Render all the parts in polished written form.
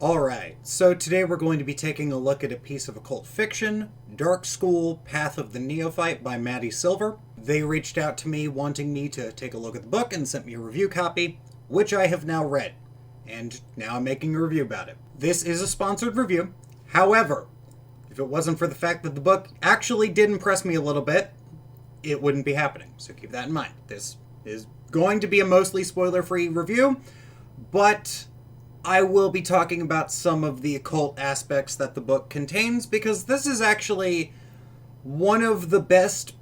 Alright, so today we're going to be taking a look at a piece of occult fiction, Dark School, Path of the Neophyte by Maddie Silver. They reached out to me wanting me to take a look at the book and sent me a review copy, which I have now read, and now I'm making a review about it. This is a sponsored review. However, if it wasn't for the fact that the book actually did impress me a little bit, it wouldn't be happening, so keep that in mind. This is going to be a mostly spoiler-free review, but I will be talking about some of the occult aspects that the book contains, because this is actually one of the best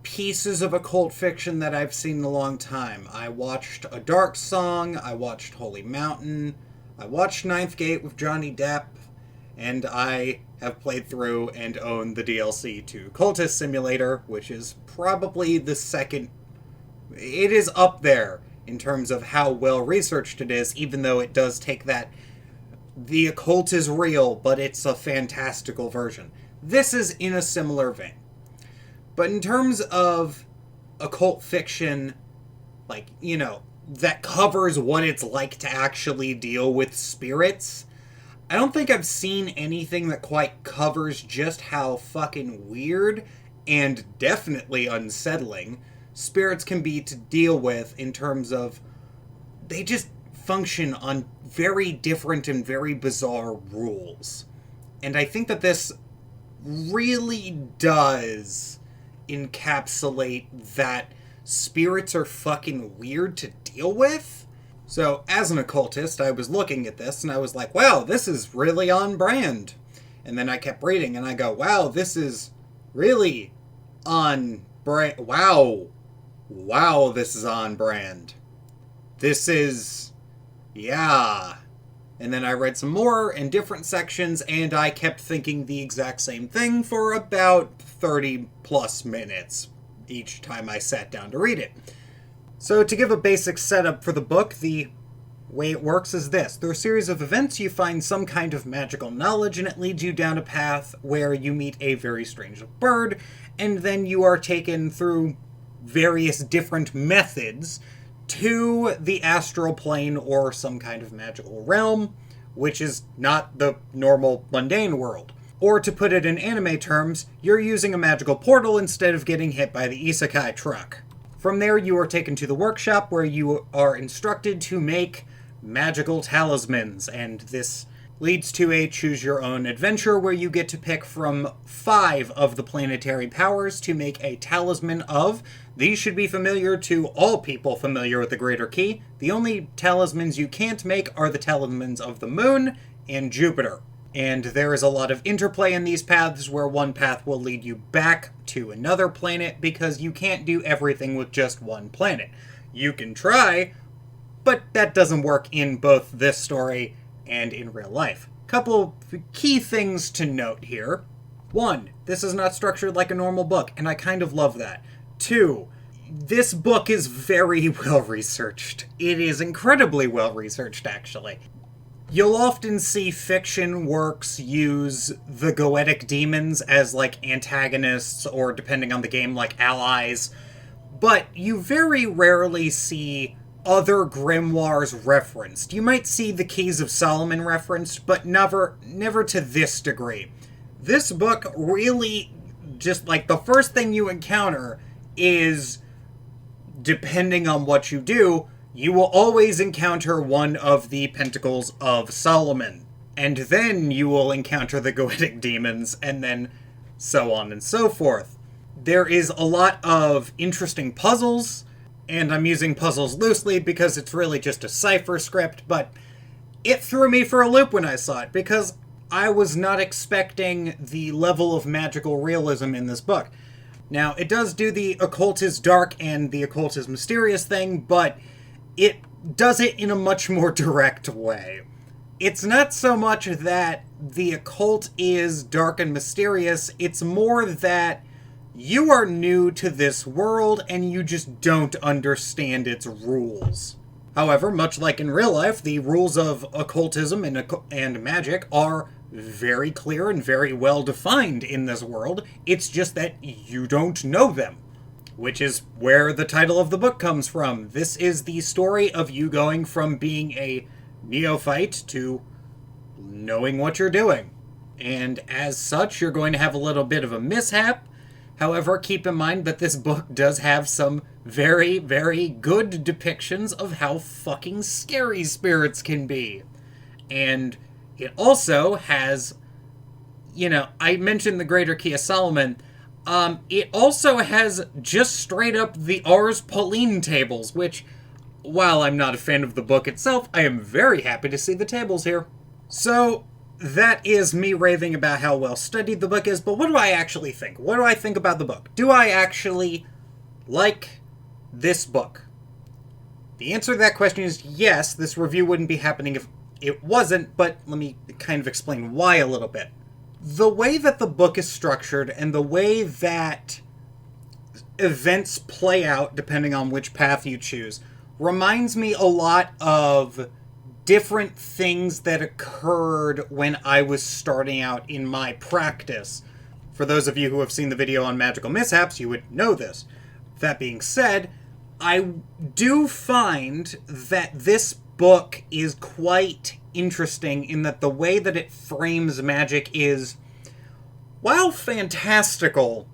pieces of occult fiction that I've seen in a long time. I watched A Dark Song, I watched Holy Mountain, I watched Ninth Gate with Johnny Depp, and I have played through and own the DLC to Occultist Simulator, which is probably the second. It is up there in terms of how well researched it is, even though it does take that the occult is real, but it's a fantastical version. This is in a similar vein. But in terms of occult fiction, that covers what it's like to actually deal with spirits, I don't think I've seen anything that quite covers just how fucking weird and definitely unsettling spirits can be to deal with, in terms of they just function on very different and very bizarre rules. And I think that this really does encapsulate that spirits are fucking weird to deal with. So, as an occultist, I was looking at this and I was like, wow, this is really on brand. And then I kept reading and I go, wow, this is really on brand. Wow, this is on brand. This is, yeah. And then I read some more in different sections, and I kept thinking the exact same thing for about 30 plus minutes each time I sat down to read it. So to give a basic setup for the book, the way it works is this. Through a series of events, you find some kind of magical knowledge, and it leads you down a path where you meet a very strange bird, and then you are taken through various different methods to the astral plane or some kind of magical realm, which is not the normal mundane world. Or to put it in anime terms, you're using a magical portal instead of getting hit by the isekai truck. From there, you are taken to the workshop where you are instructed to make magical talismans, and this leads to a choose-your-own adventure where you get to pick from 5 of the planetary powers to make a talisman of. These should be familiar to all people familiar with the Greater Key. The only talismans you can't make are the talismans of the Moon and Jupiter. And there is a lot of interplay in these paths, where one path will lead you back to another planet, because you can't do everything with just one planet. You can try, but that doesn't work in both this story and in real life. Couple key things to note here. 1, this is not structured like a normal book, and I kind of love that. 2, this book is very well researched. It is incredibly well researched, actually. You'll often see fiction works use the goetic demons as antagonists, or depending on the game, allies, but you very rarely see other grimoires referenced. You might see the Keys of Solomon referenced, but never to this degree. This book really just, the first thing you encounter is, depending on what you do, you will always encounter one of the Pentacles of Solomon. And then you will encounter the goetic demons, and then so on and so forth. There is a lot of interesting puzzles, and I'm using puzzles loosely because it's really just a cipher script, but it threw me for a loop when I saw it, because I was not expecting the level of magical realism in this book. Now, it does do the occult is dark and the occult is mysterious thing, but it does it in a much more direct way. It's not so much that the occult is dark and mysterious, it's more that you are new to this world and you just don't understand its rules. However, much like in real life, the rules of occultism and magic are very clear and very well defined in this world. It's just that you don't know them, which is where the title of the book comes from. This is the story of you going from being a neophyte to knowing what you're doing. And as such, you're going to have a little bit of a mishap. However, keep in mind that this book does have some very, very good depictions of how fucking scary spirits can be. And it also has, I mentioned the Greater Key of Solomon. It also has just straight up the Ars Pauline tables, which, while I'm not a fan of the book itself, I am very happy to see the tables here. So, that is me raving about how well studied the book is, but what do I actually think? What do I think about the book? Do I actually like this book? The answer to that question is yes. This review wouldn't be happening if it wasn't, but let me kind of explain why a little bit. The way that the book is structured and the way that events play out, depending on which path you choose, reminds me a lot of different things that occurred when I was starting out in my practice. For those of you who have seen the video on magical mishaps, you would know this. That being said, I do find that this book is quite interesting in that the way that it frames magic is, while fantastical,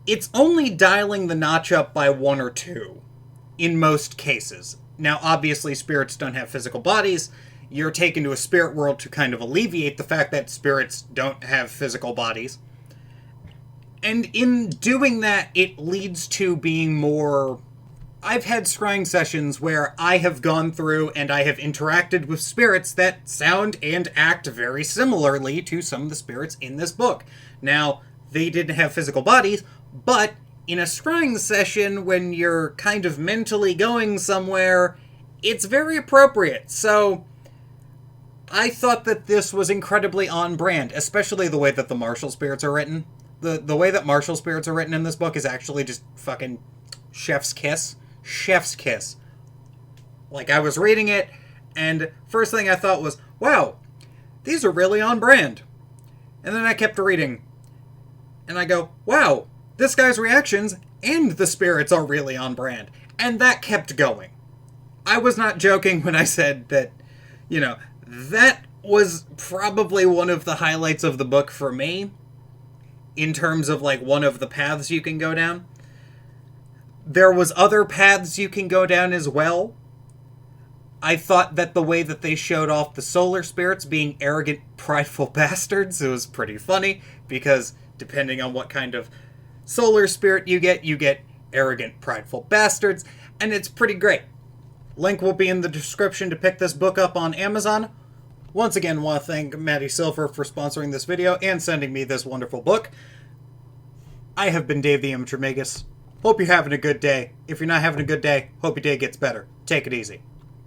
it's only dialing the notch up by 1 or 2 in most cases. Now, obviously, spirits don't have physical bodies. You're taken to a spirit world to kind of alleviate the fact that spirits don't have physical bodies. And in doing that, it leads to being more... I've had scrying sessions where I have gone through and I have interacted with spirits that sound and act very similarly to some of the spirits in this book. Now, they didn't have physical bodies, but in a scrying session, when you're kind of mentally going somewhere, it's very appropriate. So, I thought that this was incredibly on brand, especially the way that the martial spirits are written. The way that martial spirits are written in this book is actually just fucking chef's kiss. Chef's kiss. Like, I was reading it, and first thing I thought was, wow, these are really on brand. And then I kept reading, and I go, wow, this guy's reactions and the spirits are really on brand. And that kept going. I was not joking when I said that, that was probably one of the highlights of the book for me, in terms of, one of the paths you can go down. There was other paths you can go down as well. I thought that the way that they showed off the solar spirits being arrogant, prideful bastards, it was pretty funny, because depending on what kind of solar spirit you get arrogant, prideful bastards, and it's pretty great. Link will be in the description to pick this book up on Amazon. Once again, want to thank Maddie Silver for sponsoring this video and sending me this wonderful book. I have been Dave the Amateur Magus. Hope you're having a good day. If you're not having a good day, hope your day gets better. Take it easy.